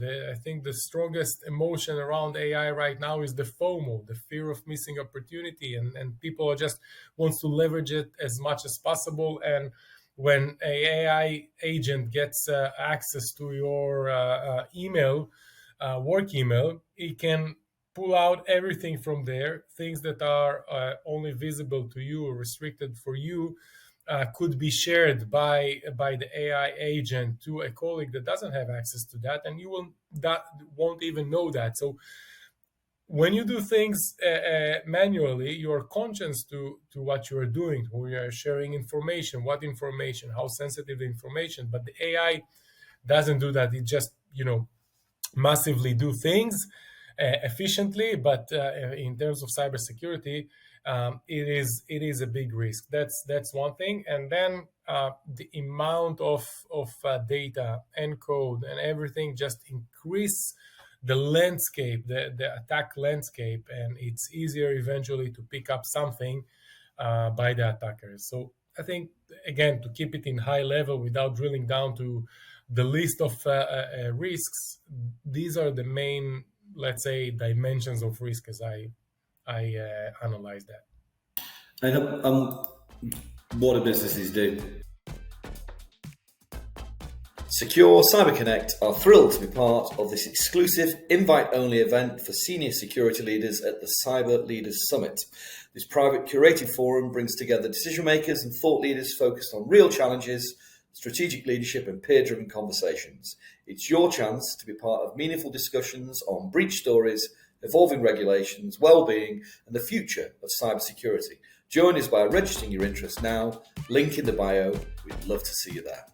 I think the strongest emotion around AI right now is the FOMO, the fear of missing opportunity, and people just wants to leverage it as much as possible. And when an AI agent gets access to your email, work email, it can pull out everything from there. Things that are only visible to you or restricted for you could be shared by the AI agent to a colleague that doesn't have access to that, and you won't even know that. So when you do things manually, you're conscious to what you are doing, who you are sharing information, what information, how sensitive the information. But the AI doesn't do that. It just massively do things efficiently, but in terms of cybersecurity, it is a big risk. That's one thing. And then the amount of data and code and everything just increase the landscape, the attack landscape, and it's easier eventually to pick up something by the attackers. So I think, again, to keep it in high level without drilling down to the list of risks, these are the main, let's say, dimensions of risk as I analyze that. And what do businesses do? Secure CyberConnect are thrilled to be part of this exclusive invite-only event for senior security leaders at the Cyber Leaders Summit. This private curated forum brings together decision makers and thought leaders focused on real challenges, strategic leadership and peer-driven conversations. It's your chance to be part of meaningful discussions on breach stories, evolving regulations, well-being and the future of cybersecurity. Join us by registering your interest now. Link in the bio. We'd love to see you there.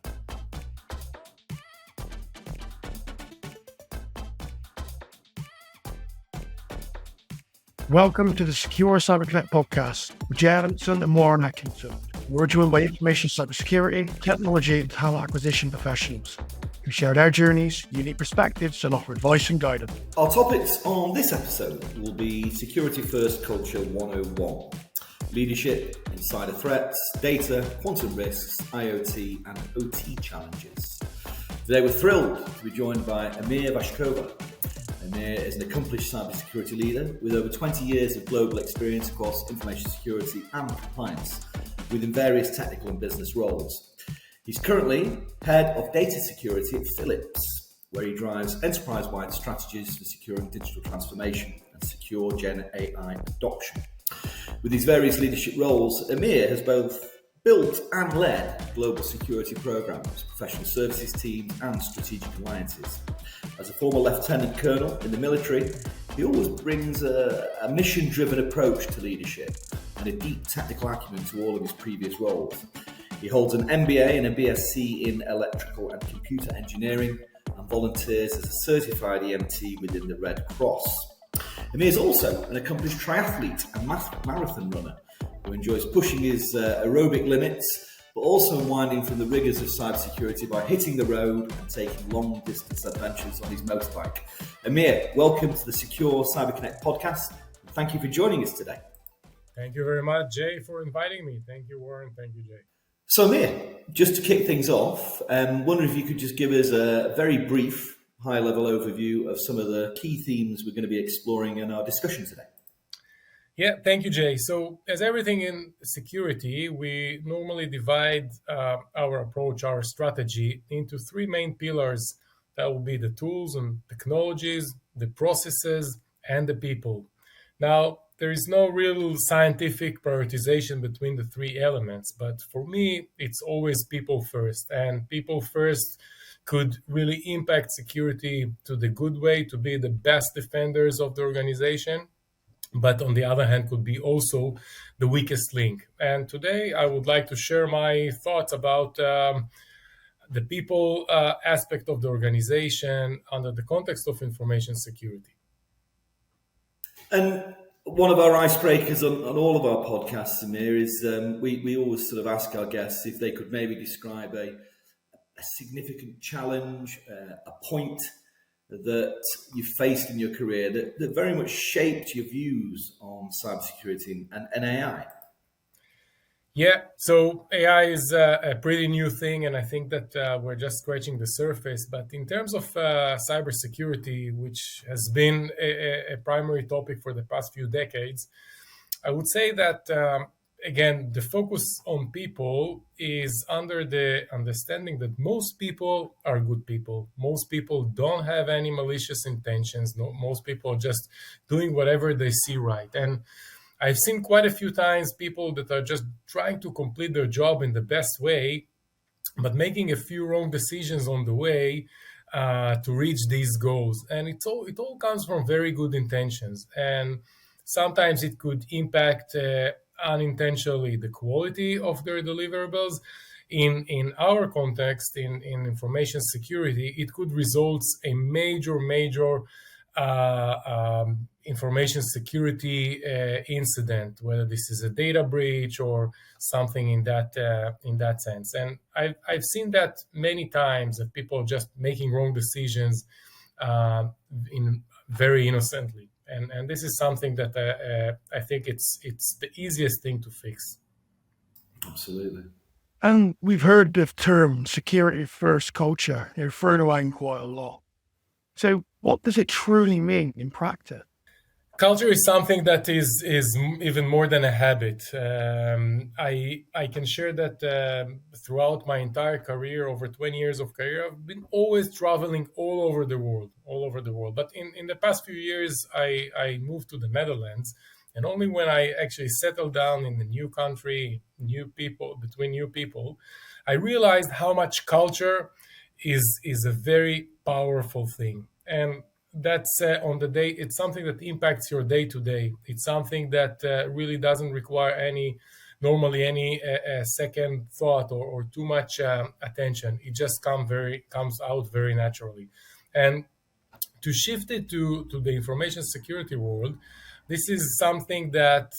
Welcome to the Secure CyberConnect podcast with Jay Adamson and Warren Atkinson. We're joined by information cybersecurity, technology, and talent acquisition professionals who share their journeys, unique perspectives, and offer advice and guidance. Our topics on this episode will be Security First Culture 101, leadership, insider threats, data, quantum risks, IoT and OT challenges. Today we're thrilled to be joined by Amir Vashkover. Amir is an accomplished cybersecurity leader with over 20 years of global experience across information security and compliance, within various technical and business roles. He's currently head of data security at Philips, where he drives enterprise-wide strategies for securing digital transformation and secure GenAI adoption. With his various leadership roles, Amir has both built and led global security programs, professional services teams, and strategic alliances. As a former lieutenant colonel in the military, he always brings a mission-driven approach to leadership and a deep technical acumen to all of his previous roles. He holds an MBA and a BSc in electrical and computer engineering and volunteers as a certified EMT within the Red Cross. Amir is also an accomplished triathlete and marathon runner who enjoys pushing his aerobic limits, but also unwinding from the rigours of cybersecurity by hitting the road and taking long-distance adventures on his motorbike. Amir, welcome to the Secure CyberConnect podcast. Thank you for joining us today. Thank you very much, Jay, for inviting me. Thank you, Warren. Thank you, Jay. So, Amir, just to kick things off, wonder if you could just give us a very brief, high-level overview of some of the key themes we're going to be exploring in our discussion today. Yeah, thank you, Jay. So as everything in security, we normally divide our approach, our strategy into three main pillars. That will be the tools and technologies, the processes, and the people. Now, there is no real scientific prioritization between the three elements, but for me, it's always people first. And people first could really impact security to the good way, to be the best defenders of the organization, but on the other hand could be also the weakest link. And today I would like to share my thoughts about the people aspect of the organization under the context of information security. And one of our icebreakers on all of our podcasts, Amir, is we always sort of ask our guests if they could maybe describe a significant challenge, a point that you faced in your career that very much shaped your views on cybersecurity and AI. Yeah, so AI is a pretty new thing, and I think that we're just scratching the surface. But in terms of cybersecurity, which has been a primary topic for the past few decades, I would say that, again, the focus on people is under the understanding that most people are good people. Most people don't have any malicious intentions. No, most people are just doing whatever they see right. And I've seen quite a few times people that are just trying to complete their job in the best way, but making a few wrong decisions on the way to reach these goals. And it all comes from very good intentions, and sometimes it could impact unintentionally the quality of their deliverables. In our context, in information security, it could result a major information security incident, whether this is a data breach or something in that sense. And I've seen that many times, that people are just making wrong decisions in very innocently. And this is something that I think it's the easiest thing to fix. Absolutely. And we've heard the term security first culture thrown around quite a lot. So what does it truly mean in practice? Culture is something that is even more than a habit. I can share that throughout my entire career, over 20 years of career, I've been always traveling all over the world, all over the world. But in the past few years, I moved to the Netherlands, and only when I actually settled down in the new country, new people, between new people, I realized how much culture is a very powerful thing. And that's on the day, it's something that impacts your day to day. It's something that really doesn't require any second thought or too much attention. It just comes out very naturally. And to shift it to the information security world, this is something that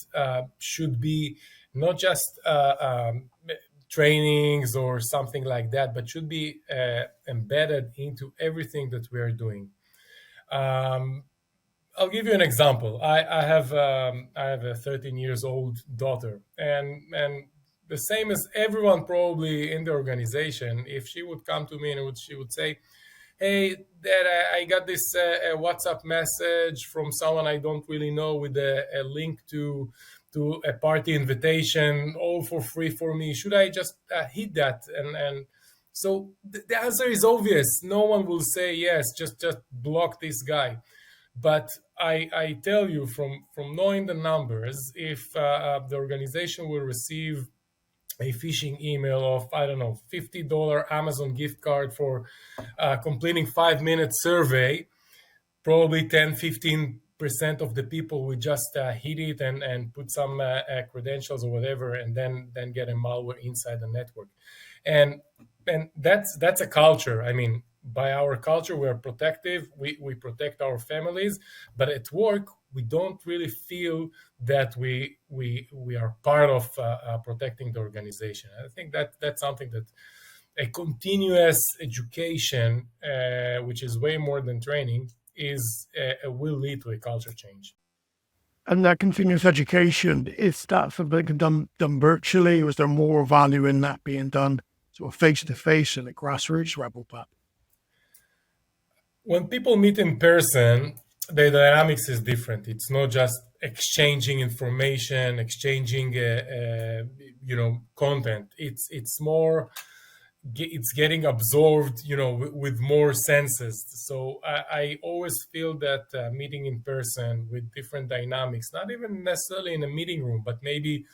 should be not just trainings or something like that, but should be embedded into everything that we are doing. Um, I'll give you an example. I have a 13 years old daughter, and the same as everyone probably in the organization, if she would come to me and she would say, "Hey, Dad, I got this a WhatsApp message from someone I don't really know with a link to a party invitation, all for free for me. Should I just hit that?" And so the answer is obvious. No one will say yes. Just block this guy. But I tell you, from knowing the numbers, if the organization will receive a phishing email of, I don't know, $50 Amazon gift card for completing 5 minute survey, probably 10-15% of the people will just hit it and put some credentials or whatever, and then get a malware inside the network. And that's a culture. I mean, by our culture, we're protective. We protect our families, but at work, we don't really feel that we are part of protecting the organization. I think that's something that a continuous education, which is way more than training, will lead to a culture change. And that continuous education, is that something done virtually, or is there more value in that being done sort of face to face in a grassroots level? Pat? When people meet in person, the dynamics is different. It's not just exchanging information, exchanging content. It's more, it's getting absorbed, with more senses. So I always feel that meeting in person with different dynamics, not even necessarily in a meeting room, but maybe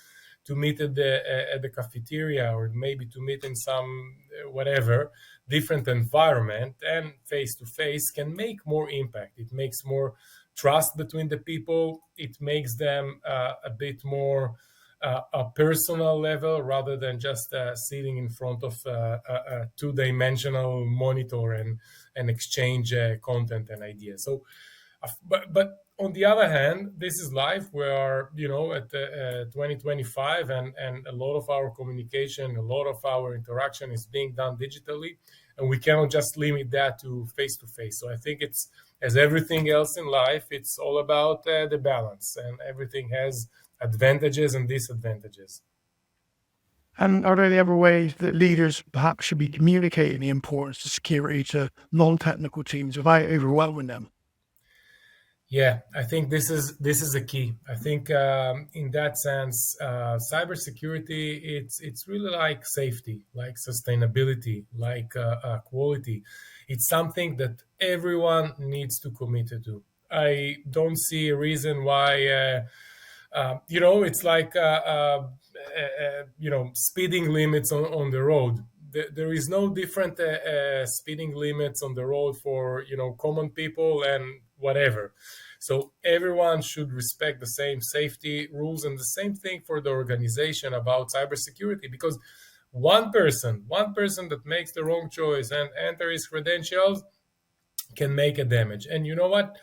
to meet at the cafeteria, or maybe to meet in some whatever different environment, and face to face, can make more impact. It makes more trust between the people. It makes them a bit more a personal level, rather than just sitting in front of a two-dimensional monitor and exchange content and ideas. So, but on the other hand, this is life. We are, at 2025, and a lot of our communication, a lot of our interaction is being done digitally, and we cannot just limit that to face. So I think it's, as everything else in life, it's all about the balance, and everything has advantages and disadvantages. And are there ever ways that leaders perhaps should be communicating the importance of security to non-technical teams without overwhelming them? Yeah, I think this is a key. I think in that sense, cybersecurity it's really like safety, like sustainability, like quality. It's something that everyone needs to commit to. I don't see a reason why. It's like speeding limits on the road. There is no different speeding limits on the road for common people and whatever. So everyone should respect the same safety rules, and the same thing for the organization about cybersecurity, because one person that makes the wrong choice and enters his credentials can make a damage. And you know what?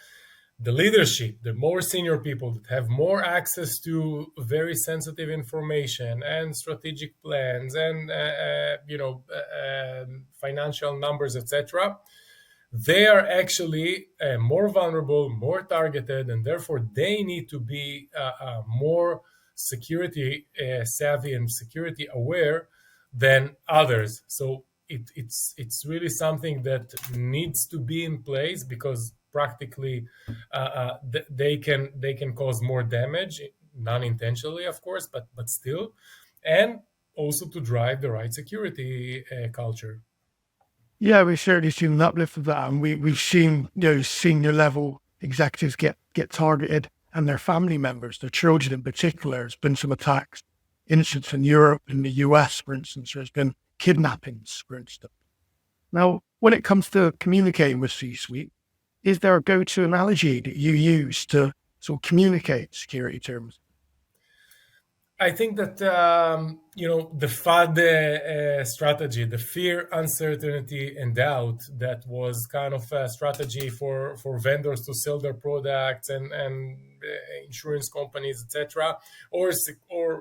The leadership, the more senior people that have more access to very sensitive information and strategic plans and financial numbers, etc., they are actually more vulnerable, more targeted, and therefore they need to be more security savvy and security aware than others. So it's really something that needs to be in place, because practically they can cause more damage, non-intentionally, of course, but still, and also to drive the right security culture. Yeah, we've certainly seen an uplift of that, and we've seen senior level executives get targeted, and their family members, their children in particular. There's been some attacks, incidents in Europe, in the US, for instance. There's been kidnappings, for instance. Now, when it comes to communicating with C-suite, is there a go-to analogy that you use to sort of communicate security terms? I think that the FUD strategy, the fear, uncertainty, and doubt, that was kind of a strategy for vendors to sell their products, and insurance companies, etc., or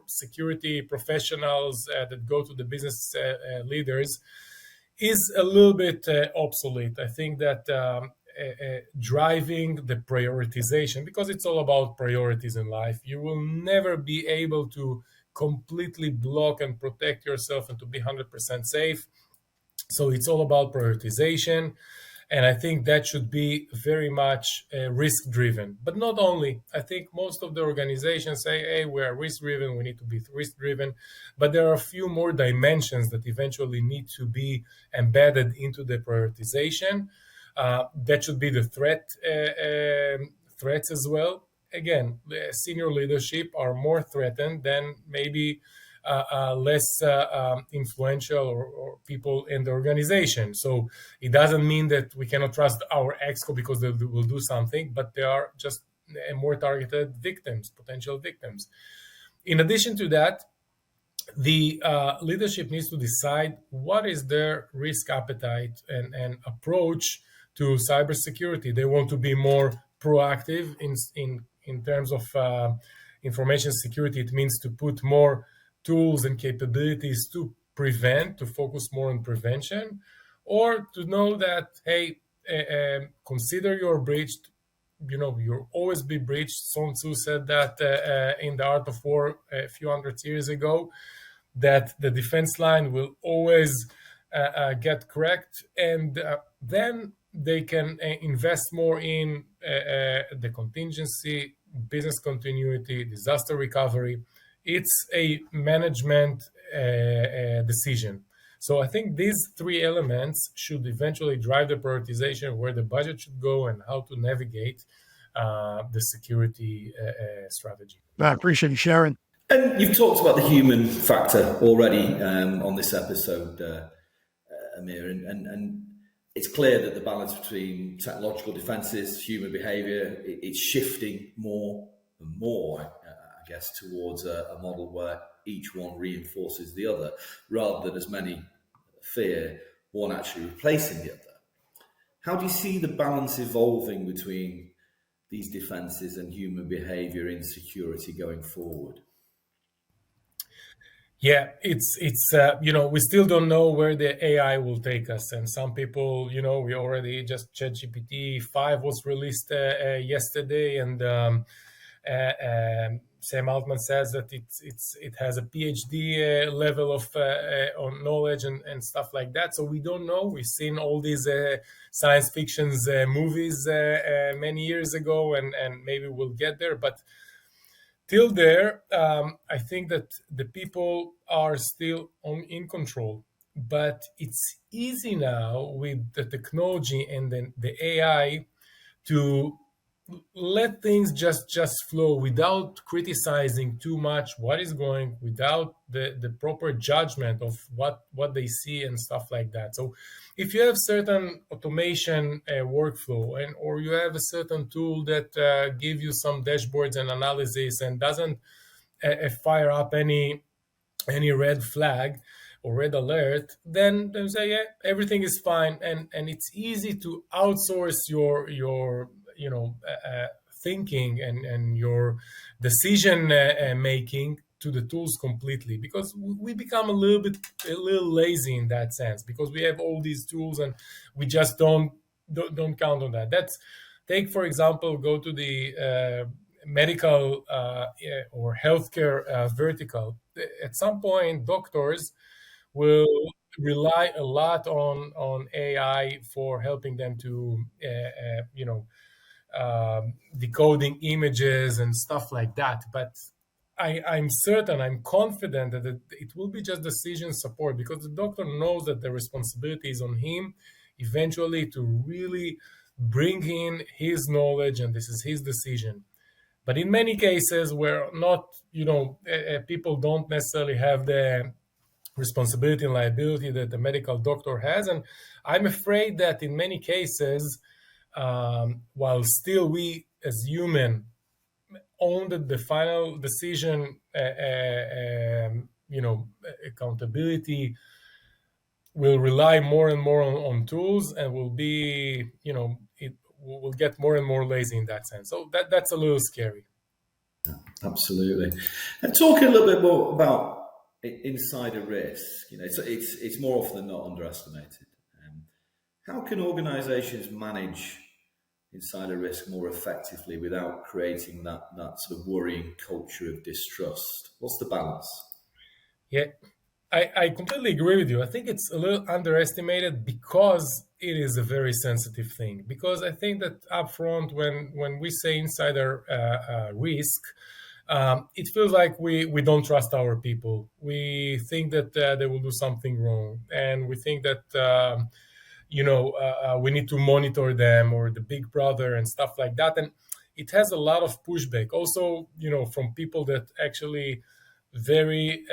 security professionals that go to the business leaders, is a little bit obsolete. I think that driving the prioritization, because it's all about priorities in life. You will never be able to completely block and protect yourself and to be 100% safe. So it's all about prioritization. And I think that should be very much risk driven. But not only. I think most of the organizations say, hey, we're risk driven, we need to be risk driven. But there are a few more dimensions that eventually need to be embedded into the prioritization. That should be the threats as well. Again, senior leadership are more threatened than maybe less influential or people in the organization. So it doesn't mean that we cannot trust our exco because they will do something, but they are just more targeted victims, potential victims. In addition to that, the leadership needs to decide what is their risk appetite and approach to cybersecurity. They want to be more proactive in terms of information security. It means to put more tools and capabilities to prevent, to focus more on prevention, or to know that, hey, consider you're breached. You'll always be breached. Sun Tzu said that in the Art of War a few hundred years ago, that the defense line will always get cracked, and then they can invest more in the contingency, business continuity, disaster recovery. It's a management decision. So I think these three elements should eventually drive the prioritization, where the budget should go and how to navigate the security strategy. I appreciate you sharing. And you've talked about the human factor already on this episode, Amir, and it's clear that the balance between technological defences, human behaviour, it's shifting more and more, I guess, towards a model where each one reinforces the other, rather than, as many fear, one actually replacing the other. How do you see the balance evolving between these defences and human behaviour in security going forward? Yeah, it's we still don't know where the AI will take us, and some people, we already just ChatGPT 5 was released yesterday, and Sam Altman says that it has a PhD level of on knowledge and stuff like that. So we don't know. We've seen all these science fictions movies many years ago, and maybe we'll get there. But till there, I think that the people are still in control. But it's easy now with the technology and then the AI to let things just flow without criticizing too much what is going, without the proper judgment of what they see and stuff like that. So if you have certain automation workflow, and or you have a certain tool that give you some dashboards and analysis and doesn't fire up any red flag or red alert, then they say, yeah, everything is fine, and it's easy to outsource your thinking and your decision making to the tools completely, because we become a little lazy in that sense, because we have all these tools and we just don't count on that. That's Take, for example, go to the medical or healthcare vertical. At some point, doctors will rely a lot on AI for helping them to decoding images and stuff like that. But I'm certain, I'm confident that it will be just decision support, because the doctor knows that the responsibility is on him eventually to really bring in his knowledge, and this is his decision. But in many cases where not, people don't necessarily have the responsibility and liability that the medical doctor has. And I'm afraid that in many cases, while still we as human own the final decision, accountability will rely more and more on tools, and will be, it will get more and more lazy in that sense. So that's a little scary. Absolutely. And talk a little bit more about insider risk. It's more often than not underestimated. How can organisations manage insider risk more effectively without creating that sort of worrying culture of distrust? What's the balance? Yeah, I completely agree with you. I think it's a little underestimated because it is a very sensitive thing. Because I think that upfront, when we say insider risk, it feels like we don't trust our people. We think that they will do something wrong, and we think that we need to monitor them, or the big brother and stuff like that. And it has a lot of pushback also, from people that actually very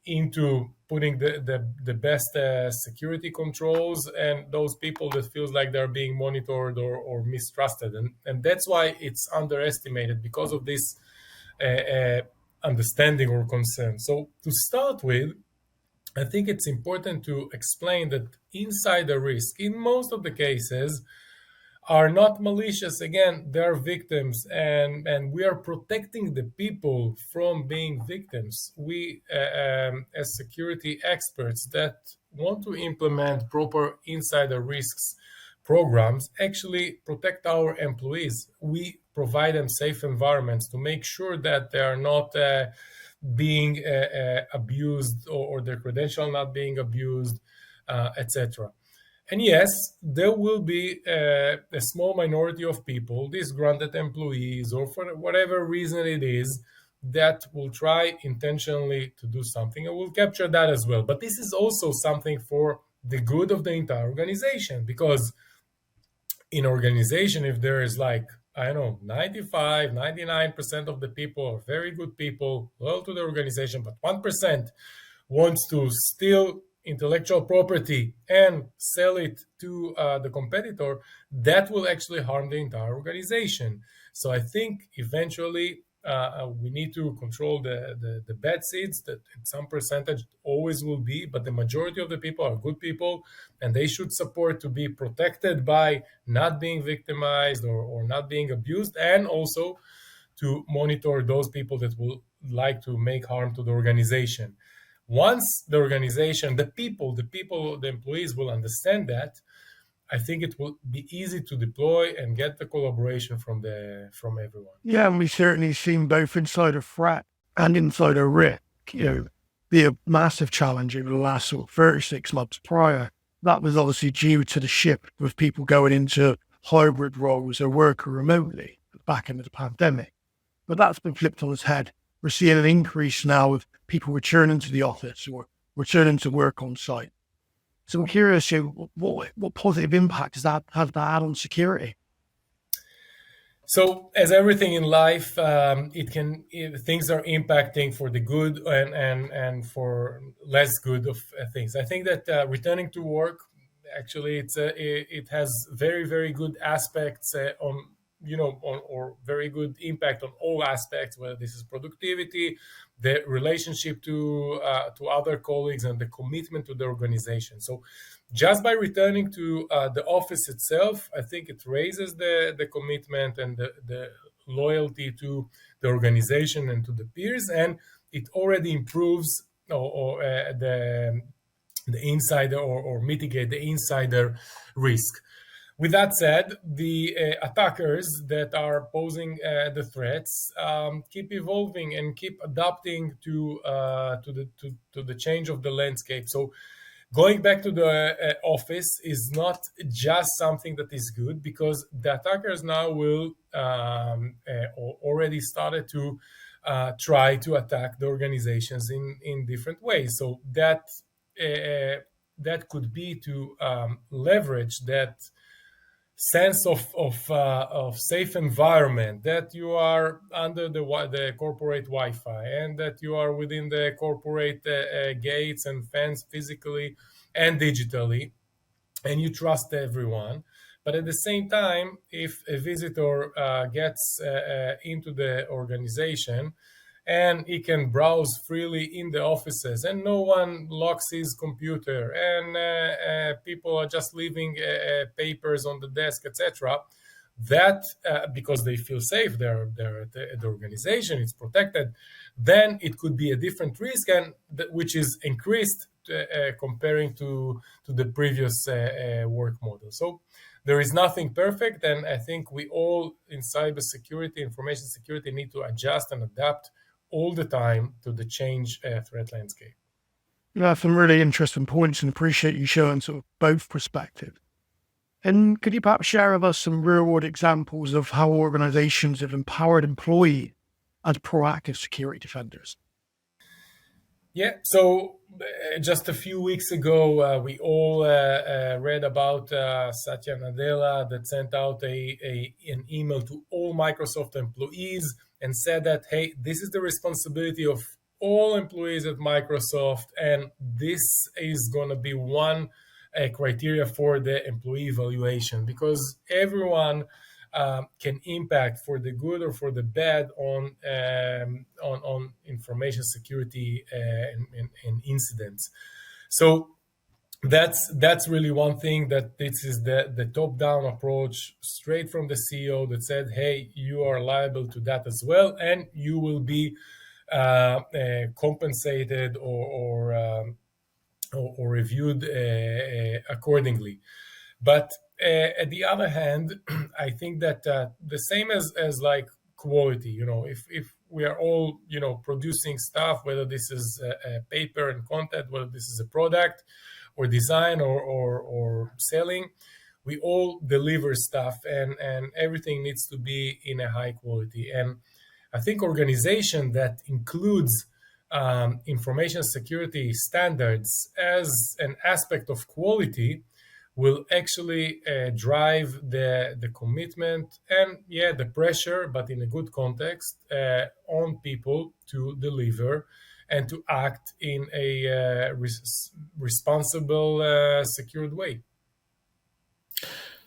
into putting the best security controls, and those people that feels like they're being monitored or mistrusted, and that's why it's underestimated, because of this understanding or concern. So to start with, I think it's important to explain that insider risk, in most of the cases, are not malicious. Again, they are victims, and we are protecting the people from being victims. We, as security experts that want to implement proper insider risks programs, actually protect our employees. We provide them safe environments to make sure that they are not being abused, or their credential not being abused, etc. And yes, there will be a small minority of people, disgruntled employees, or for whatever reason it is, that will try intentionally to do something, and we'll capture that as well. But this is also something for the good of the entire organization, because in organization, if there is, like, I don't know, 95, 99% of the people are very good people, loyal to the organization, but 1% wants to steal intellectual property and sell it to the competitor, that will actually harm the entire organization. So I think eventually we need to control the bad seeds, that in some percentage always will be, but the majority of the people are good people, and they should support to be protected by not being victimized or not being abused, and also to monitor those people that will like to make harm to the organization. Once the organization, the employees will understand that, I think it will be easy to deploy and get the collaboration from everyone. Yeah, and we've certainly seen both insider threat and insider risk, be a massive challenge over the last sort of 36 months prior. That was obviously due to the shift with people going into hybrid roles or working remotely back into the pandemic. But that's been flipped on its head. We're seeing an increase now of people returning to the office or returning to work on site. So I'm curious, what positive impact has that had on security? So, as everything in life, things are impacting for the good and for less good of things. I think that returning to work, actually, it has very good aspects on or very good impact on all aspects, whether this is productivity, the relationship to other colleagues, and the commitment to the organization. So just by returning to the office itself, I think it raises the commitment and the loyalty to the organization and to the peers, and it already improves the insider or mitigate the insider risk. With that said, the attackers that are posing the threats keep evolving and keep adapting to the change of the landscape. So going back to the office is not just something that is good, because the attackers now will already started to try to attack the organizations in different ways. So that could be to leverage that sense of safe environment, that you are under the corporate Wi-Fi, and that you are within the corporate gates and fence physically and digitally, and you trust everyone. But at the same time, if a visitor gets into the organization, and he can browse freely in the offices, and no one locks his computer, and people are just leaving papers on the desk, etc. That because they feel safe, they're at the organization, it's protected. Then it could be a different risk, and which is increased comparing to the previous work model. So there is nothing perfect, and I think we all in cybersecurity, information security, need to adjust and adapt all the time to the change threat landscape. Yeah, some really interesting points, and appreciate you showing sort of both perspectives. And could you perhaps share with us some real-world examples of how organizations have empowered employees as proactive security defenders? Yeah, so just a few weeks ago, we all read about Satya Nadella that sent out an email to all Microsoft employees and said that, hey, this is the responsibility of all employees at Microsoft, and this is going to be one criteria for the employee evaluation, because everyone can impact for the good or for the bad on information security and incidents. So that's really one thing, that this is the top-down approach straight from the CEO that said, hey, you are liable to that as well, and you will be compensated or reviewed accordingly. But at the other hand, I think that the same as like quality, if we are all producing stuff, whether this is paper and content, whether this is a product or design or selling, we all deliver stuff, and everything needs to be in a high quality. And I think organization that includes information security standards as an aspect of quality will actually drive the commitment and the pressure, but in a good context, on people to deliver and to act in a responsible, secured way.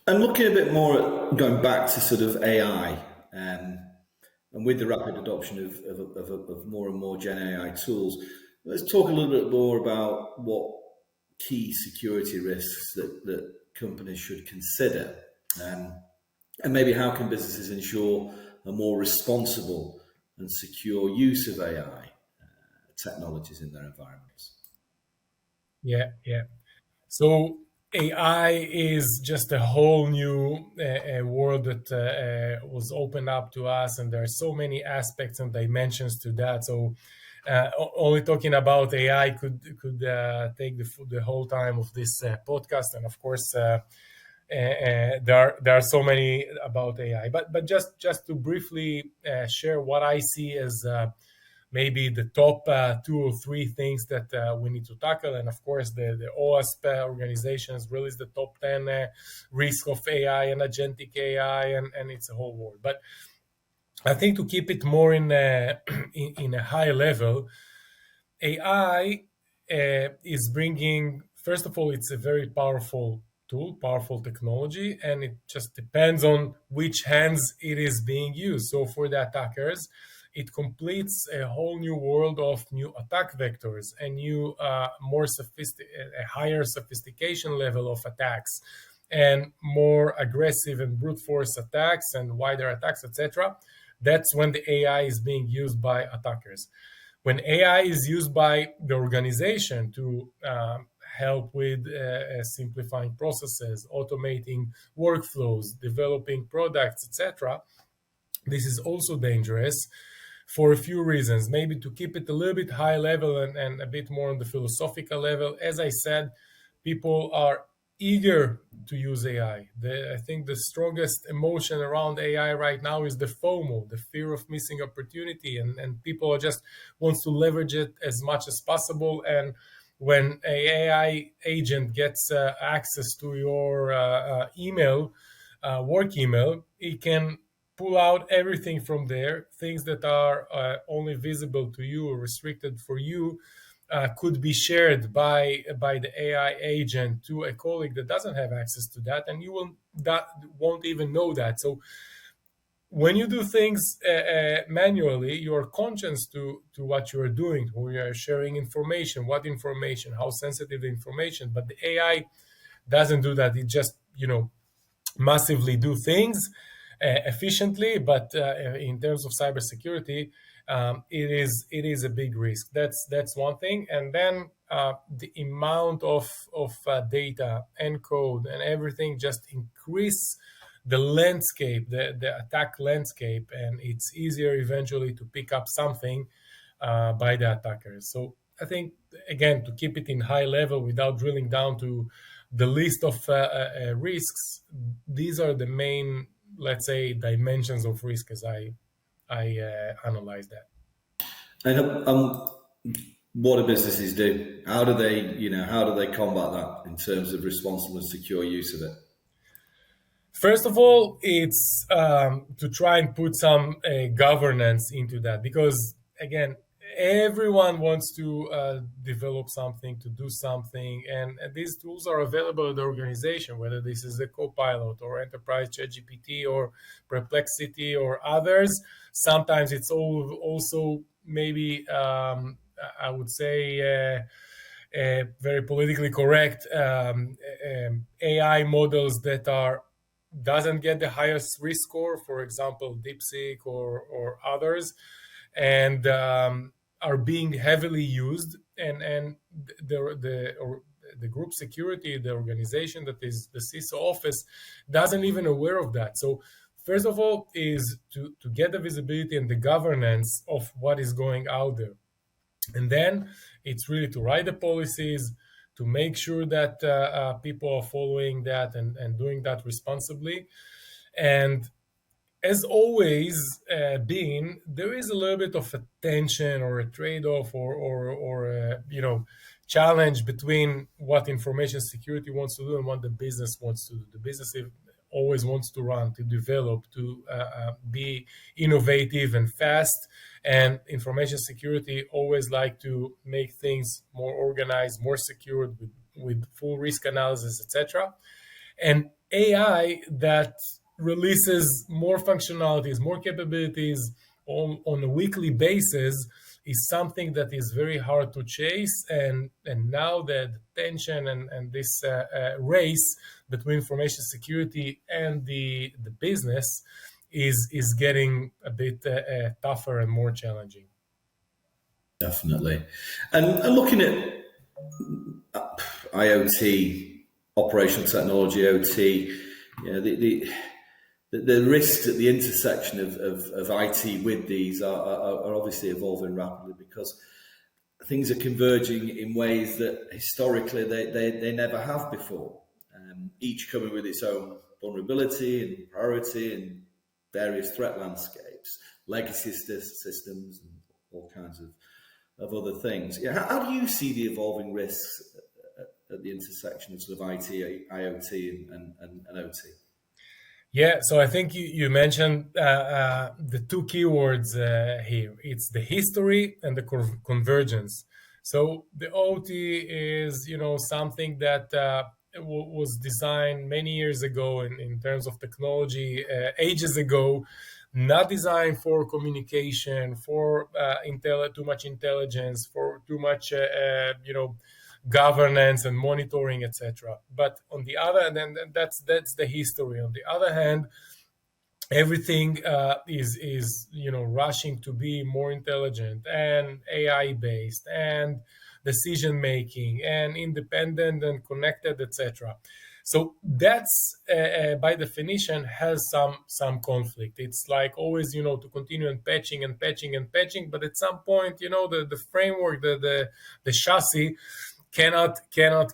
And looking a bit more at going back to sort of AI, and with the rapid adoption of more and more GenAI tools, let's talk a little bit more about what key security risks that companies should consider, and maybe how can businesses ensure a more responsible and secure use of AI technologies in their environments. Yeah. So AI is just a whole new world that was opened up to us, and there are so many aspects and dimensions to that. So, only talking about AI could take the whole time of this podcast, and of course, there are so many about AI. But just to briefly share what I see as maybe the top 2 or 3 things that we need to tackle. And of course, the OASP organizations release the top 10 risks of AI and agentic AI, and it's a whole world. But I think to keep it more in in a high level, AI is bringing, first of all, it's a very powerful tool, powerful technology, and it just depends on which hands it is being used. So for the attackers, it completes a whole new world of new attack vectors, a new, a higher sophistication level of attacks, and more aggressive and brute force attacks and wider attacks, etc. That's when the AI is being used by attackers. When AI is used by the organization to help with simplifying processes, automating workflows, developing products, etc., this is also dangerous for a few reasons. Maybe to keep it a little bit high level and a bit more on the philosophical level. As I said, people are eager to use AI. I think the strongest emotion around AI right now is the FOMO, the fear of missing opportunity, and people are just wants to leverage it as much as possible. And when an AI agent gets access to your work email, it can pull out everything from there. Things that are only visible to you or restricted for you could be shared by the AI agent to a colleague that doesn't have access to that, and you won't even know that. So when you do things manually, you're conscious to what you are doing, who you are sharing information, what information, how sensitive the information. But the AI doesn't do that. It just massively do things efficiently, but in terms of cybersecurity, it is a big risk. That's one thing. And then the amount of data and code and everything just increase the landscape, the attack landscape, and it's easier eventually to pick up something by the attackers. So I think, again, to keep it in high level without drilling down to the list of risks, these are the main, let's say, dimensions of risk as I analyze that. And what do businesses do? How do they combat that in terms of responsible and secure use of it? First of all, it's to try and put some governance into that, because again, everyone wants to develop something, to do something, and these tools are available at the organization, whether this is the Copilot or Enterprise ChatGPT or Perplexity or others. Sometimes it's also maybe I would say very politically correct AI models that are doesn't get the highest risk score, for example, DeepSeek or others, and are being heavily used, and the group security, the organization that is the CISO office, doesn't even aware of that. So first of all is to get the visibility and the governance of what is going out there. And then it's really to write the policies, to make sure that people are following that and doing that responsibly. And as always, there is a little bit of a tension or a trade-off or a, challenge between what information security wants to do and what the business wants to do. The business always wants to run, to develop, to be innovative and fast, and information security always like to make things more organized, more secure, with full risk analysis, etc. And AI that releases more functionalities, more capabilities on a weekly basis is something that is very hard to chase. And now the tension and this race between information security and the business is getting a bit tougher and more challenging. Definitely. And looking at IoT operational technology, OT, the risks at the intersection of IT with these are obviously evolving rapidly, because things are converging in ways that historically they never have before. Each coming with its own vulnerability and priority and various threat landscapes, legacy systems, and all kinds of other things. Yeah, how do you see the evolving risks at the intersection of sort of IT, IoT, and OT? Yeah, so I think you mentioned the two keywords here. It's the history and the convergence. So the OT is, something that was designed many years ago in terms of technology, ages ago, not designed for communication, for too much intelligence, for too much, governance and monitoring, etc. But on the other hand, and that's the history. On the other hand, everything is rushing to be more intelligent and AI based and decision making and independent and connected, etc. So that's by definition has some conflict. It's like always, to continue and patching and patching and patching, but at some point, the framework, the chassis cannot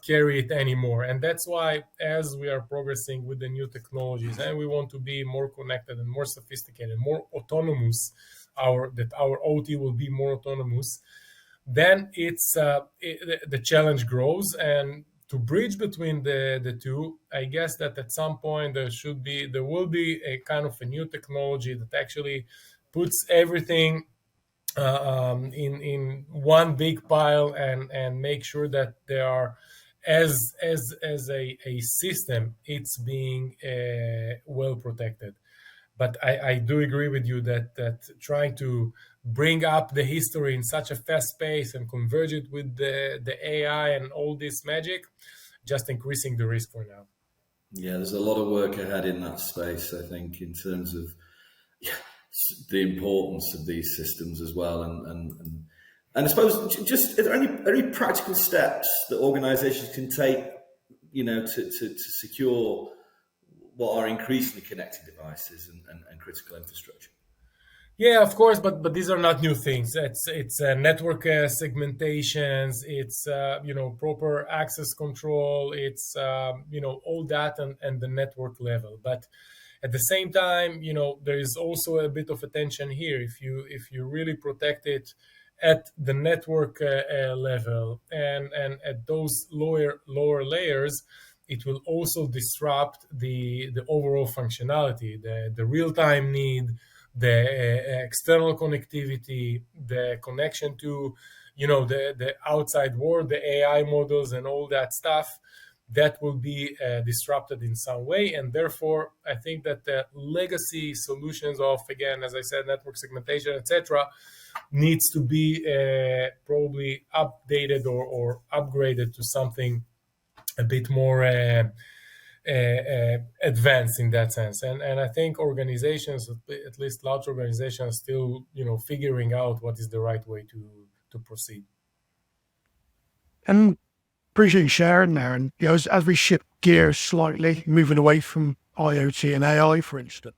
carry it anymore. And that's why, as we are progressing with the new technologies and we want to be more connected and more sophisticated, more autonomous, that our OT will be more autonomous, then the challenge grows. And to bridge between the two, I guess that at some point there will be a kind of a new technology that actually puts everything in one big pile and make sure that they are, as a system, it's being well protected. But I do agree with you that trying to bring up the history in such a fast pace and converge it with the AI and all this magic, just increasing the risk for now. Yeah, there's a lot of work ahead in that space, I think, in terms of the importance of these systems as well. And I suppose, just, are there any practical steps that organizations can take, to secure what are increasingly connected devices and critical infrastructure? Yeah, of course, but these are not new things. It's network segmentations. It's proper access control. It's all that and the network level. But at the same time, there is also a bit of attention here. If you really protect it at the network level and at those lower layers, it will also disrupt the overall functionality, the real time need, the external connectivity, the connection to the outside world, the AI models and all that stuff. That will be disrupted in some way. And therefore, I think that the legacy solutions of, again, as I said, network segmentation, etc., needs to be probably updated or upgraded to something a bit more advanced in that sense. And I think organizations, at least large organizations, are still figuring out what is the right way to proceed. And appreciate you sharing there. And as we shift gears slightly, moving away from IoT and AI, for instance,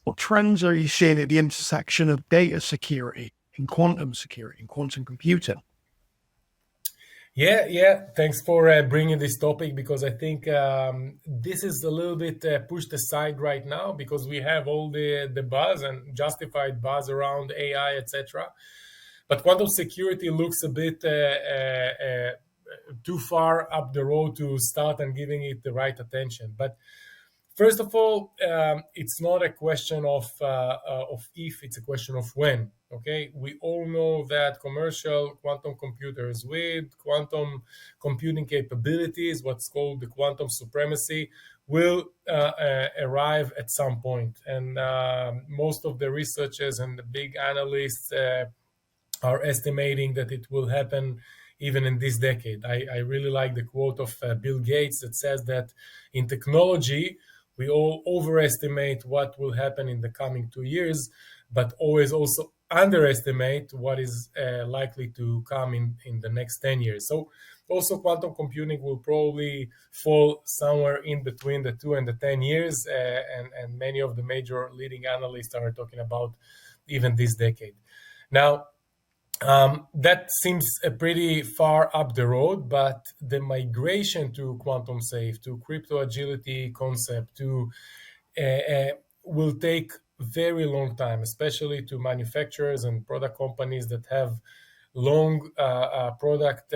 what trends are you seeing at the intersection of data security and quantum security and quantum computing? Yeah. Thanks for bringing this topic, because I think this is a little bit pushed aside right now because we have all the buzz and justified buzz around AI, etc. But quantum security looks a bit too far up the road to start and giving it the right attention. But first of all, it's not a question of if, it's a question of when. Okay, we all know that commercial quantum computers with quantum computing capabilities, what's called the quantum supremacy, will arrive at some point. And most of the researchers and the big analysts are estimating that it will happen even in this decade. I really like the quote of Bill Gates that says that in technology, we all overestimate what will happen in the coming 2 years, but always also underestimate what is likely to come in the next 10 years. So also quantum computing will probably fall somewhere in between the 2 and the 10 years, and many of the major leading analysts are talking about even this decade. Now, that seems pretty far up the road, but the migration to quantum safe, to crypto agility concept, to will take very long time, especially to manufacturers and product companies that have long product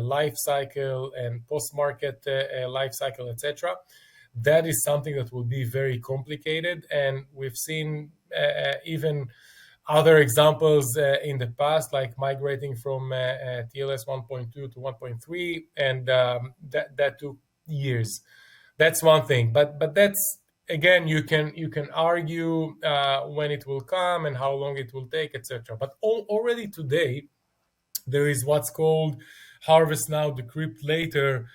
life cycle and post-market life cycle, etc. That is something that will be very complicated, and we've seen even other examples in the past, like migrating from TLS 1.2 to 1.3, and that took years. That's one thing, but that's, again, you can argue when it will come and how long it will take, etc. But already today there is what's called harvest now, decrypt later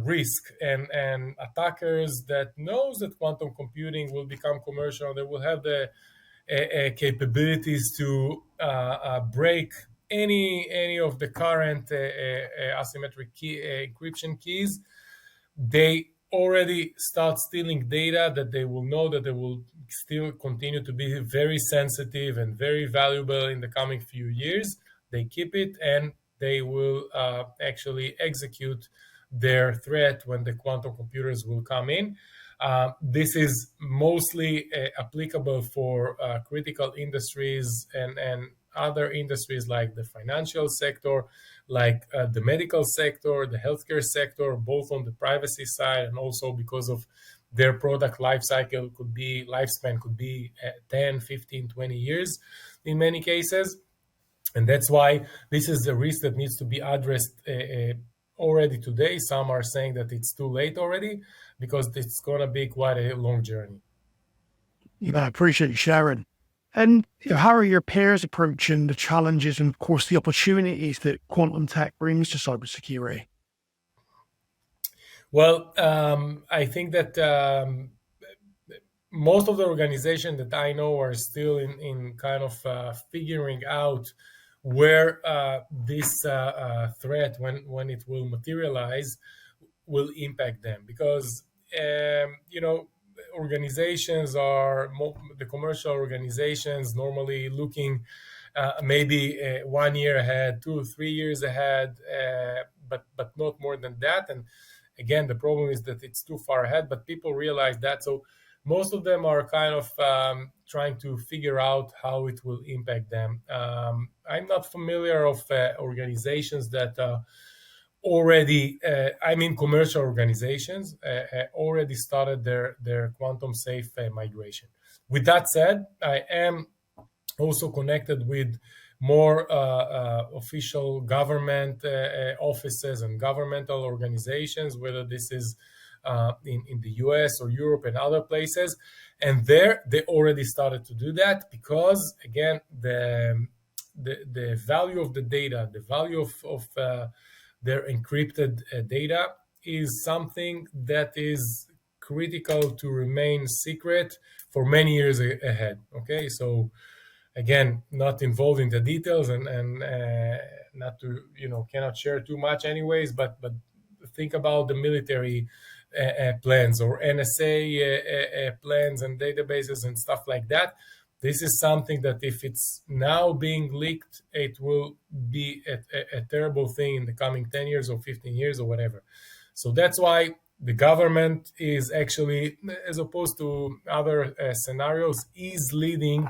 risk, and attackers that knows that quantum computing will become commercial, they will have the capabilities to break any of the current asymmetric key encryption keys. They already start stealing data that they will know that they will still continue to be very sensitive and very valuable in the coming few years. They keep it, and they will actually execute their threat when the quantum computers will come in. This is mostly applicable for critical industries and other industries like the financial sector, like the medical sector, the healthcare sector, both on the privacy side and also because of their product lifespan could be 10, 15, 20 years in many cases. And that's why this is a risk that needs to be addressed already today. Some are saying that it's too late already because it's going to be quite a long journey. Yeah, I appreciate you sharing. And how are your peers approaching the challenges and, of course, the opportunities that quantum tech brings to cybersecurity? Well, I think that most of the organizations that I know are still in kind of figuring out where this threat, when it will materialize, will impact them. Because organizations are the commercial organizations normally looking maybe 1 year ahead, 2 or 3 years ahead, but not more than that. And again, the problem is that it's too far ahead, but people realize that. So most of them are kind of trying to figure out how it will impact them. I'm not familiar of organizations that already, commercial organizations already started their quantum safe migration. With that said, I am also connected with more official government offices and governmental organizations, whether this is in the US or Europe and other places. And there they already started to do that because, again, the value of the data, the value of their encrypted data is something that is critical to remain secret for many years ahead. Okay, so again, not involved in the details and not to cannot share too much anyways, but think about the military plans or NSA plans and databases and stuff like that. This is something that if it's now being leaked, it will be a terrible thing in the coming 10 years or 15 years or whatever. So that's why the government is actually, as opposed to other scenarios, is leading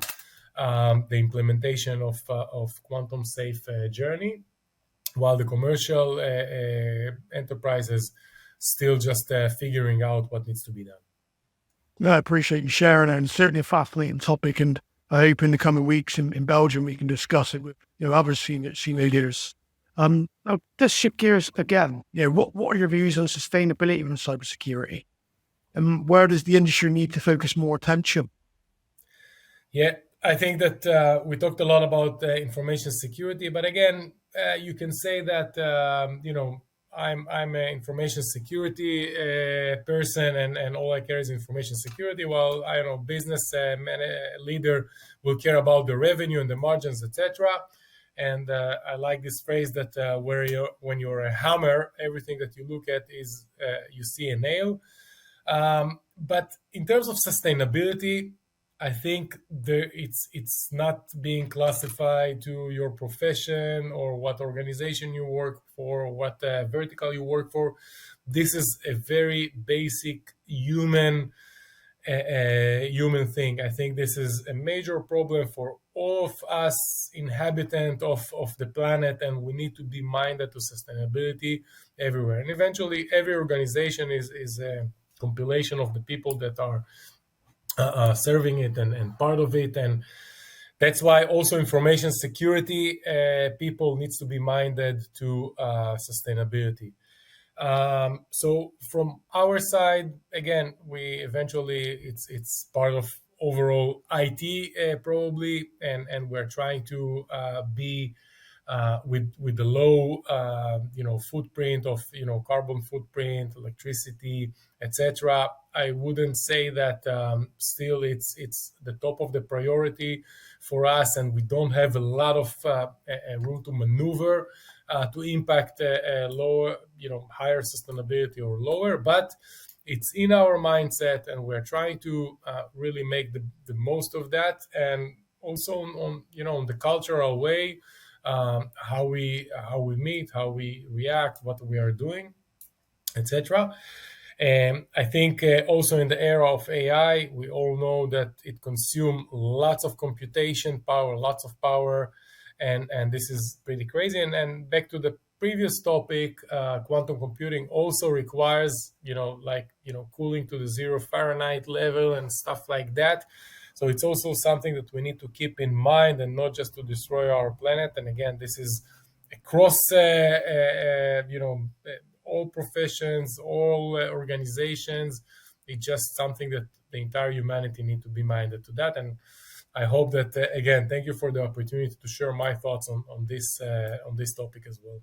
the implementation of quantum safe journey, while the commercial enterprises still just figuring out what needs to be done. No, I appreciate you sharing it, and certainly a fascinating topic. And I hope in the coming weeks in Belgium we can discuss it with other senior leaders. Now, let's shift gears again. What are your views on sustainability in cybersecurity, and where does the industry need to focus more attention? Yeah, I think that we talked a lot about information security, but again, you can say that I'm an information security person, and all I care is information security. While I don't know, business leader will care about the revenue and the margins, etc. And I like this phrase that when you're a hammer, everything that you look at is you see a nail. But in terms of sustainability, I think it's not being classified to your profession or what organization you work for or what vertical you work for. This is a very basic human thing. I think this is a major problem for all of us inhabitant of the planet, and we need to be minded to sustainability everywhere. And eventually, every organization is a compilation of the people that are serving it and part of it. And that's why also information security people needs to be minded to sustainability. So from our side, again, we eventually it's part of overall IT probably, and we're trying to be with the low footprint of carbon footprint, electricity, etc. I wouldn't say that still it's the top of the priority for us, and we don't have a lot of room to maneuver to impact lower, higher sustainability or lower, but it's in our mindset, and we're trying to really make the most of that, and also on the cultural way, how we meet, how we react, what we are doing, etc. And I think also in the era of AI, we all know that it consumes lots of computation power, lots of power, and this is pretty crazy. And back to the previous topic, quantum computing also requires, cooling to the 0 Fahrenheit level and stuff like that. So it's also something that we need to keep in mind, and not just to destroy our planet. And again, this is across, all professions, all organizations. It's just something that the entire humanity need to be minded to that. And I hope that again, thank you for the opportunity to share my thoughts on this topic as well.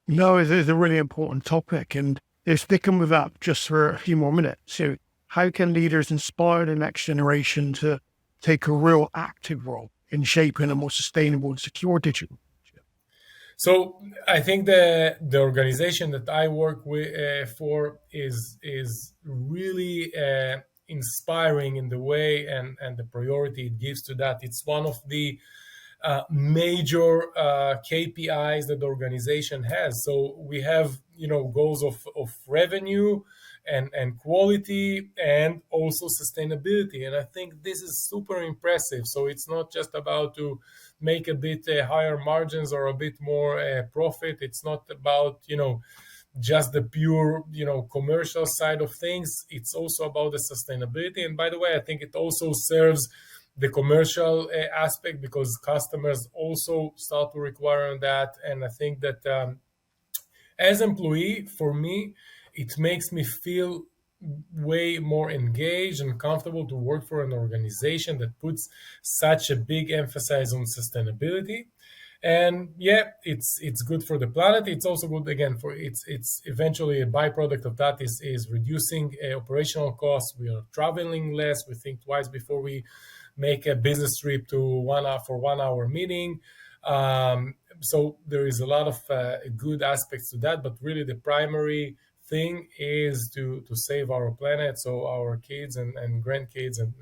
No, it is a really important topic, and sticking with that just for a few more minutes. So, how can leaders inspire the next generation to take a real active role in shaping a more sustainable and secure digital? So I think the organization that I work with for is really inspiring in the way and the priority it gives to that. It's one of the major KPIs that the organization has. So we have goals of revenue and quality, and also sustainability. And I think this is super impressive. So it's not just about to make a bit higher margins or a bit more profit. It's not about just the pure commercial side of things. It's also about the sustainability. And by the way, I think it also serves the commercial aspect, because customers also start to require that. And I think that as employee, for me, it makes me feel way more engaged and comfortable to work for an organization that puts such a big emphasis on sustainability. And yeah, it's good for the planet. It's also good again for it's eventually a byproduct of that is reducing operational costs. We are traveling less. We think twice before we make a business trip to 1 hour for 1 hour meeting. So there is a lot of good aspects to that, but really the primary thing is to save our planet, so our kids and grandkids and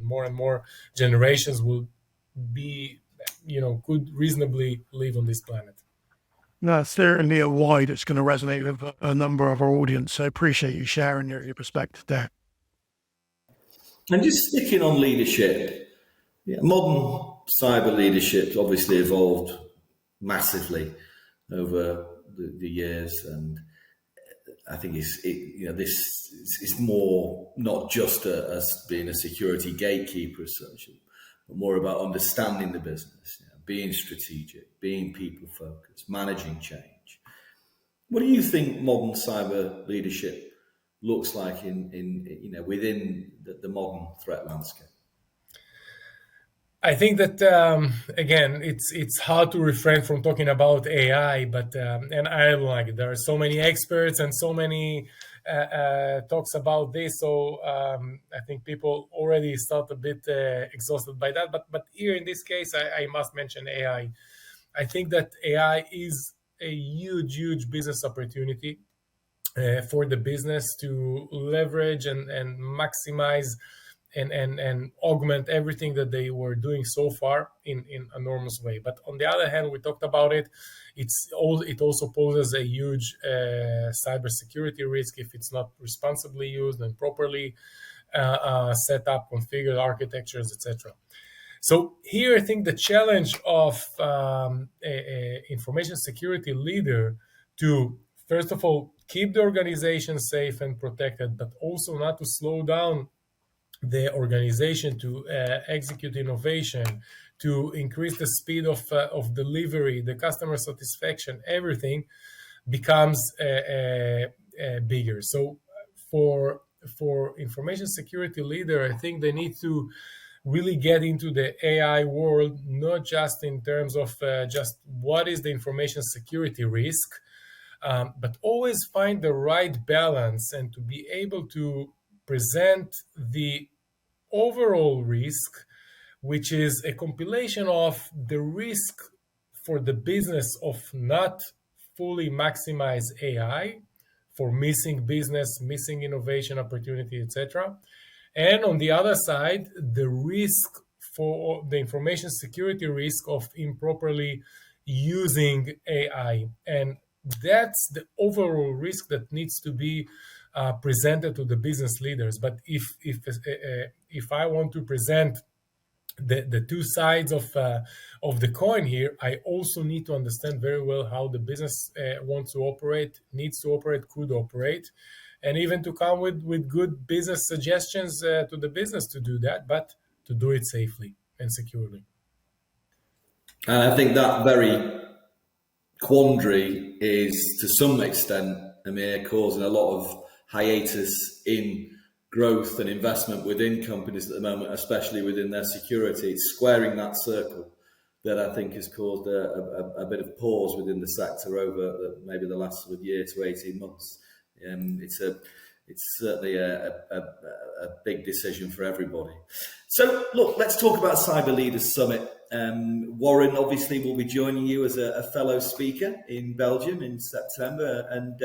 more generations will be could reasonably live on this planet. No, certainly a why that's going to resonate with a number of our audience. So I appreciate you sharing your perspective there. And just sticking on leadership, modern cyber leadership obviously evolved massively over the years, and I think this is more not just as being a security gatekeeper as such, but more about understanding the business, being strategic, being people focused, managing change. What do you think modern cyber leadership looks like in within the modern threat landscape? I think that again, it's hard to refrain from talking about AI, but and I don't like it. There are so many experts and so many talks about this, so I think people already start a bit exhausted by that. But here in this case, I must mention AI. I think that AI is a huge business opportunity for the business to leverage and maximize and augment everything that they were doing so far in enormous way. But on the other hand, we talked about it. It also poses a huge cybersecurity risk if it's not responsibly used and properly set up, configured architectures, etc. So here, I think the challenge of a information security leader to first of all keep the organization safe and protected, but also not to slow down the organization to execute innovation, to increase the speed of delivery, the customer satisfaction, everything becomes bigger. So for information security leader, I think they need to really get into the AI world, not just in terms of just what is the information security risk, but always find the right balance and to be able to present the overall risk, which is a compilation of the risk for the business of not fully maximize AI, for missing business, missing innovation opportunity, etc. And on the other side, the risk for the information security risk of improperly using AI. And that's the overall risk that needs to be presented to the business leaders. But if I want to present the two sides of the coin here, I also need to understand very well how the business wants to operate, needs to operate, could operate, and even to come with good business suggestions to the business to do that, but to do it safely and securely. And I think that very quandary is to some extent, Amir, causing a lot of hiatus in growth and investment within companies at the moment, especially within their security. It's squaring that circle that I think has caused a bit of pause within the sector over maybe the last sort of year to 18 months. It's certainly a big decision for everybody. So, look, let's talk about Cyber Leaders Summit. Warren obviously will be joining you as a fellow speaker in Belgium in September, and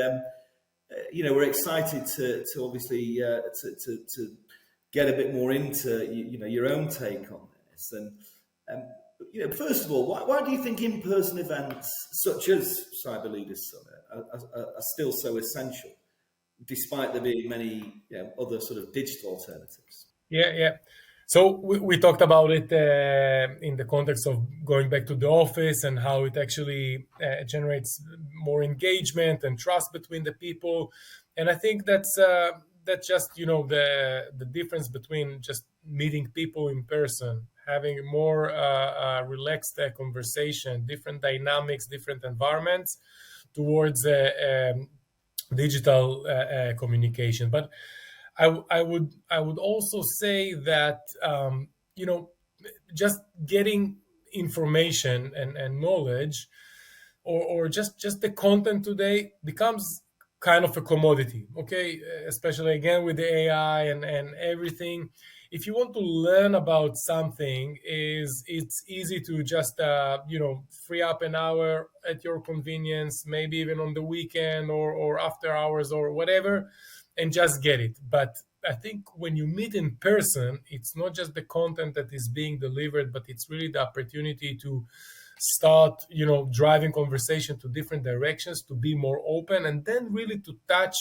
we're excited to obviously to get a bit more into your own take on this. And first of all, why do you think in-person events such as Cyber Leaders Summit are still so essential, despite there being many other sort of digital alternatives? Yeah. So we talked about it in the context of going back to the office and how it actually generates more engagement and trust between the people. And I think that's just the difference between just meeting people in person, having a more relaxed conversation, different dynamics, different environments towards digital communication. But I would also say that just getting information and knowledge or just the content today becomes kind of a commodity, okay? Especially again with the AI and everything. If you want to learn about something, it's easy to just free up an hour at your convenience, maybe even on the weekend or after hours or whatever, and just get it. But I think when you meet in person, it's not just the content that is being delivered, but it's really the opportunity to start, driving conversation to different directions, to be more open, and then really to touch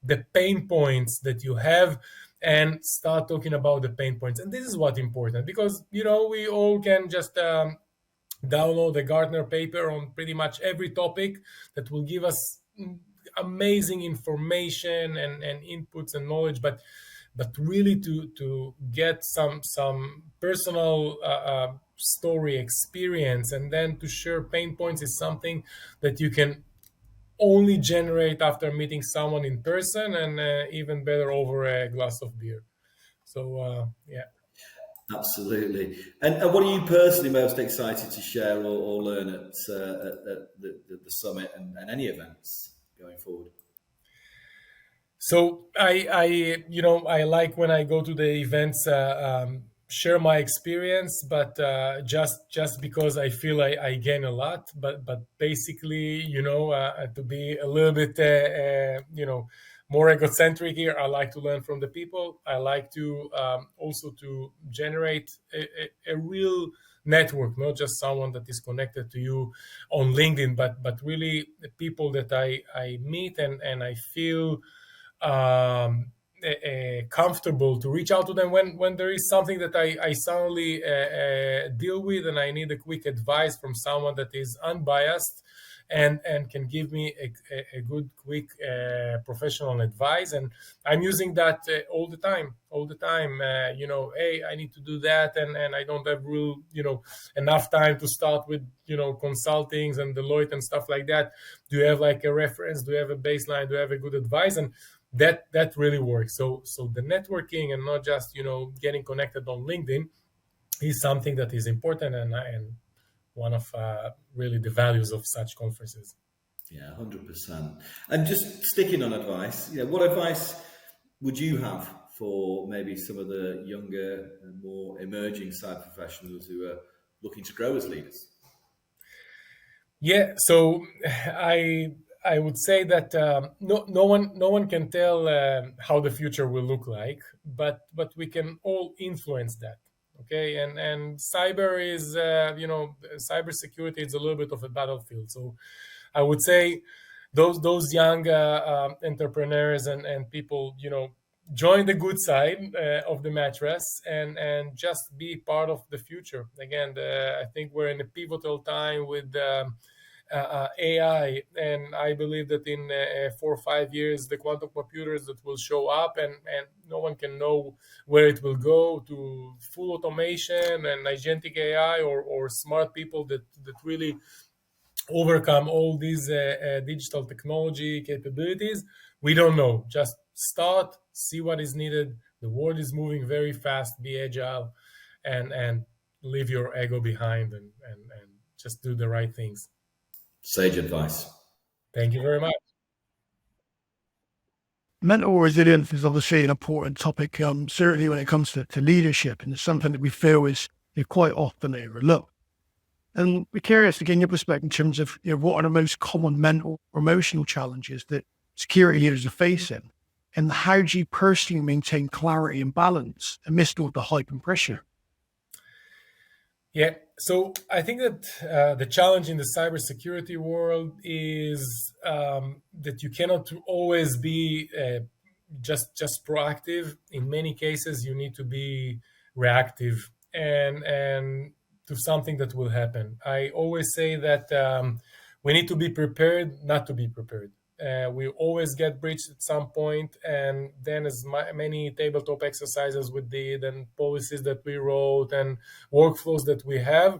the pain points that you have and start talking about the pain points. And this is what's important because, we all can just download the Gartner paper on pretty much every topic that will give us amazing information and inputs and knowledge, but really to get some personal story experience and then to share pain points is something that you can only generate after meeting someone in person, and even better over a glass of beer. So yeah. Absolutely. And what are you personally most excited to share or learn at the summit and any events going forward? So I like when I go to the events, share my experience, but just because I feel I gain a lot. But basically, to be a little bit, more egocentric here, I like to learn from the people. I like to also to generate a real network, not just someone that is connected to you on LinkedIn, but really the people that I meet and I feel comfortable to reach out to them when there is something that I suddenly deal with and I need a quick advice from someone that is unbiased and can give me a good quick professional advice. And I'm using that all the time. Hey, I need to do that, and I don't have real enough time to start with consultings and Deloitte and stuff like that. Do you have like a reference? Do you have a baseline? Do you have a good advice? And that really works. So the networking and not just getting connected on LinkedIn is something that is important and one of really the values of such conferences. Yeah, 100%. And just sticking on advice, what advice would you have for maybe some of the younger and more emerging side professionals who are looking to grow as leaders? Yeah, so I would say that no one can tell how the future will look like, but we can all influence that. Okay, and cyber is cybersecurity is a little bit of a battlefield. So I would say those young entrepreneurs and people join the good side of the mattress and just be part of the future. Again, I think we're in a pivotal time with AI, and I believe that in 4 or 5 years, the quantum computers that will show up, and no one can know where it will go to full automation and agentic AI or smart people that really overcome all these digital technology capabilities. We don't know. Just start, see what is needed. The world is moving very fast. Be agile, and leave your ego behind and just do the right things. Sage advice. Thank you very much. Mental resilience is obviously an important topic, certainly when it comes to leadership, and it's something that we feel is quite often overlooked. And we're curious to gain your perspective in terms of what are the most common mental or emotional challenges that security leaders are facing, and how do you personally maintain clarity and balance amidst all the hype and pressure? Yeah, so I think that the challenge in the cybersecurity world is that you cannot always be just proactive. In many cases, you need to be reactive and to something that will happen. I always say that we need to be prepared not to be prepared. We always get breached at some point, and then as many tabletop exercises we did and policies that we wrote and workflows that we have,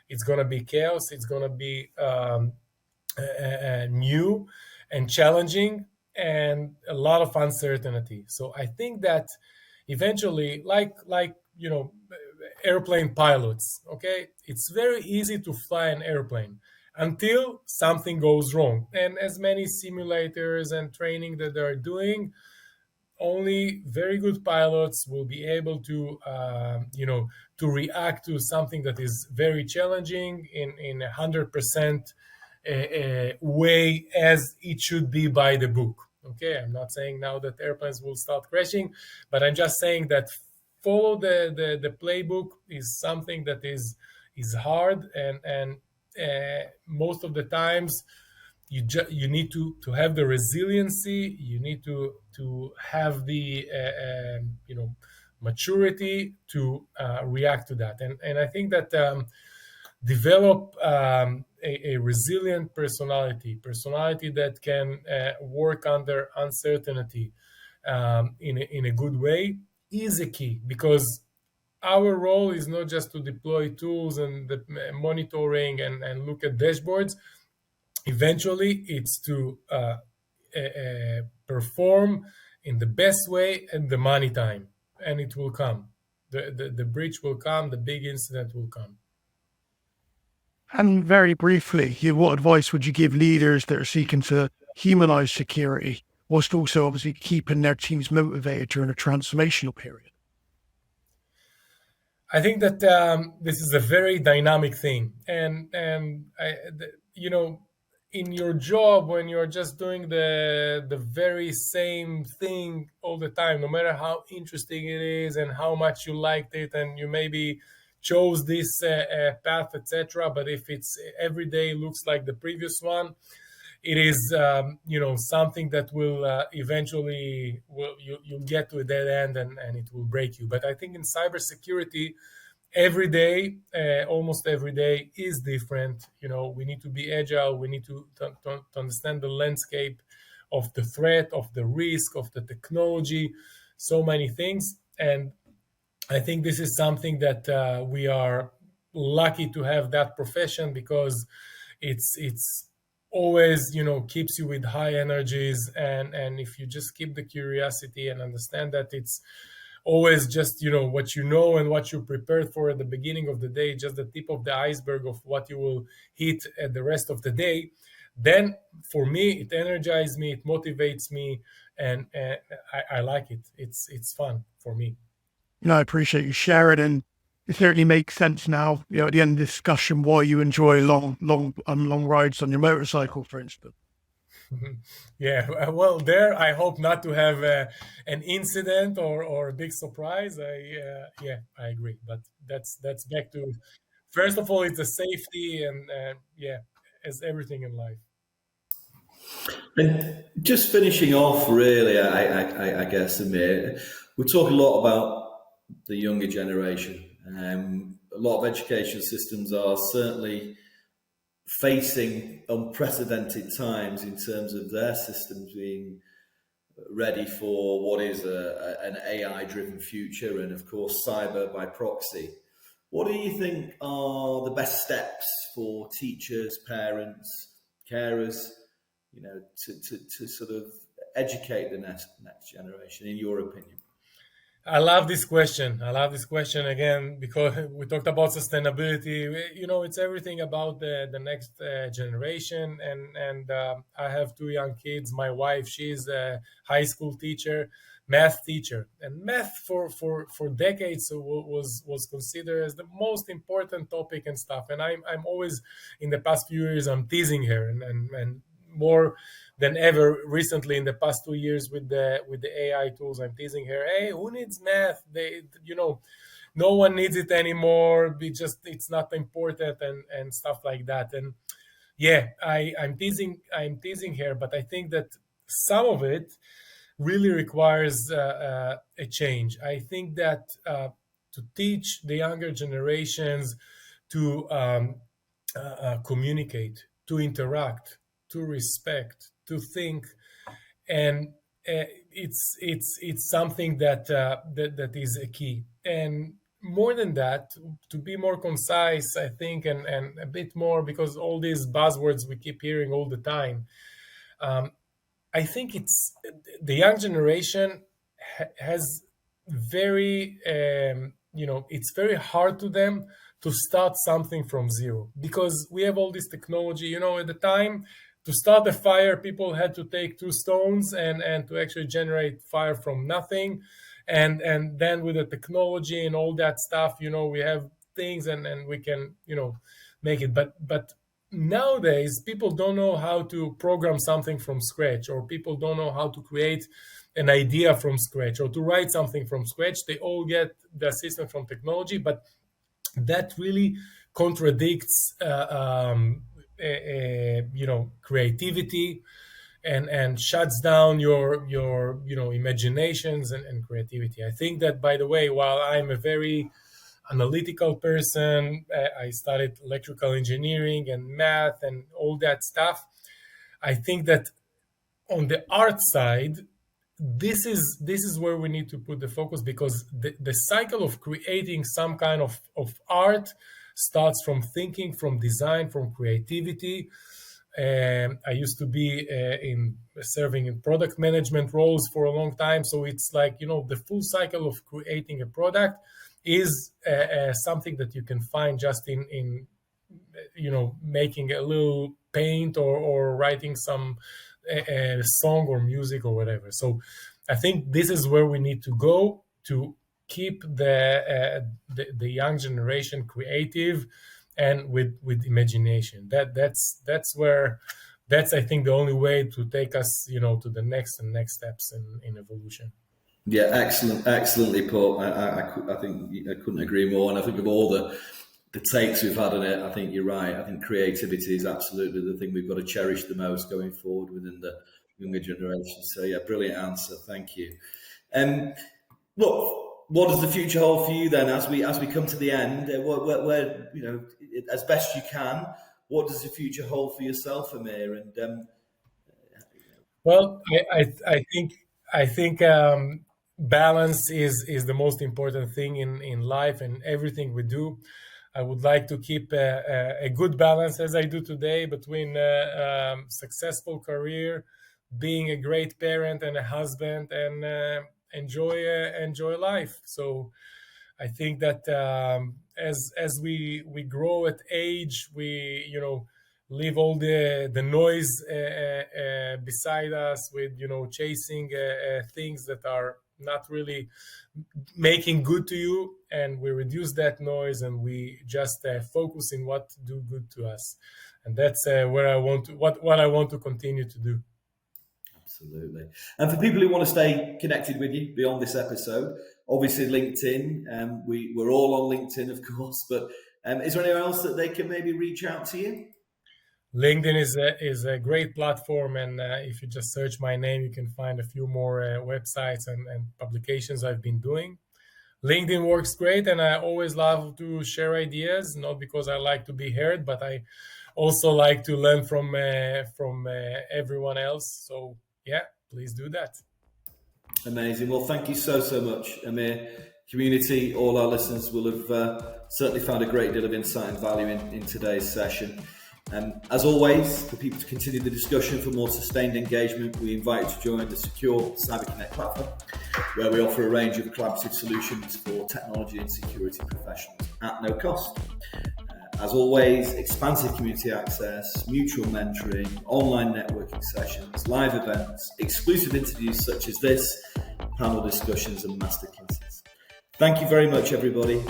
it's going to be chaos. It's going to be new and challenging and a lot of uncertainty. So I think that eventually, like airplane pilots, okay, it's very easy to fly an airplane until something goes wrong. And as many simulators and training that they're doing, only very good pilots will be able to react to something that is very challenging in 100% way as it should be by the book. Okay, I'm not saying now that airplanes will start crashing, but I'm just saying that follow the playbook is something that is hard, and most of the times you need to have the resiliency. You need to have the maturity to react to that. And I think that develop a resilient personality that can work under uncertainty in a good way is a key, because our role is not just to deploy tools and the monitoring and look at dashboards. Eventually, it's to perform in the best way at the money time, and it will come. the breach will come, the big incident will come. And very briefly, what advice would you give leaders that are seeking to humanize security, whilst also obviously keeping their teams motivated during a transformational period? I think that this is a very dynamic thing, and you know, in your job, when you're just doing the very same thing all the time, no matter how interesting it is and how much you liked it, and you maybe chose this path, etc. But if it's every day looks like the previous one, it is something that will eventually you'll get to a dead end, and it will break you. But I think in cybersecurity, every day, almost every day is different. We need to be agile. We need to understand the landscape of the threat, of the risk, of the technology, so many things. And I think this is something that we are lucky to have that profession, because it's always keeps you with high energies, and if you just keep the curiosity and understand that it's always just what and what you prepared for at the beginning of the day, just the tip of the iceberg of what you will hit at the rest of the day, then for me it energizes me, it motivates me, and I like it. It's fun for me. I appreciate you sharing, and it certainly makes sense now, at the end of the discussion, why you enjoy long rides on your motorcycle, for instance. Yeah, well, there I hope not to have an incident or a big surprise. I agree, but that's back to, first of all, it's the safety, and as everything in life. And just finishing off, really, I guess, Amir, we talk a lot about the younger generation. A lot of education systems are certainly facing unprecedented times in terms of their systems being ready for what is an AI-driven future, and of course cyber by proxy. What do you think are the best steps for teachers, parents, carers, to sort of educate the next generation, in your opinion? I love this question. I love this question again, because we talked about sustainability. It's everything about the next generation. And I have two young kids. My wife, she's a high school teacher, math teacher, and math for decades was considered as the most important topic and stuff. And I'm always, in the past few years, I'm teasing her, and more than ever recently in the past 2 years with the AI tools, I'm teasing her. Hey, who needs math? No one needs it anymore. It's not important, and stuff like that. And yeah, I'm teasing her, but I think that some of it really requires a change. I think that to teach the younger generations to communicate, to interact, to respect, to think, and it's something that is a key. And more than that, to be more concise, I think, and a bit more, because all these buzzwords we keep hearing all the time. I think it's the young generation has very it's very hard to them to start something from zero, because we have all this technology. At the time, to start a fire, people had to take two stones and to actually generate fire from nothing. And then with the technology and all that stuff, we have things, and we can make it. But nowadays, people don't know how to program something from scratch, or people don't know how to create an idea from scratch, or to write something from scratch. They all get the assistance from technology, but that really contradicts creativity, and shuts down your imaginations and creativity. I think that, by the way, while I'm a very analytical person, I studied electrical engineering and math and all that stuff. I think that on the art side, this is where we need to put the focus, because the cycle of creating some kind of art starts from thinking, from design, from creativity. I used to be in serving in product management roles for a long time, so it's like the full cycle of creating a product. is something that you can find just in making a little paint or writing some song or music or whatever. So I think this is where we need to go to keep the young generation creative and with imagination. That's I think the only way to take us to the next steps in evolution. Yeah, excellently put. I think I couldn't agree more. And I think of all the takes we've had on it, I think you're right. I think creativity is absolutely the thing we've got to cherish the most going forward within the younger generation. So yeah, brilliant answer. Thank you. Look, what does the future hold for you then as we come to the end? Where as best you can, what does the future hold for yourself, Amir? And well, I think balance is the most important thing in life and everything we do. I would like to keep a good balance, as I do today, between successful career, being a great parent and a husband, and enjoy life. So I think that as we grow at age, we leave all the noise beside us with chasing things that are not really making good to you, and we reduce that noise and we just focus in what do good to us, and that's where I want to what I want to continue to do. Absolutely. And for people who want to stay connected with you beyond this episode, obviously LinkedIn, we're all on LinkedIn, of course, but is there anywhere else that they can maybe reach out to you? LinkedIn is a great platform, and if you just search my name, you can find a few more websites and publications I've been doing. LinkedIn works great, and I always love to share ideas, not because I like to be heard, but I also like to learn from everyone else. So yeah, please do that. Amazing. Well, thank you so much, Amir. Community, all our listeners will have certainly found a great deal of insight and value in today's session. As always, for people to continue the discussion for more sustained engagement, we invite you to join the Secure CyberConnect platform, where we offer a range of collaborative solutions for technology and security professionals at no cost. As always, expansive community access, mutual mentoring, online networking sessions, live events, exclusive interviews such as this, panel discussions and masterclasses. Thank you very much, everybody.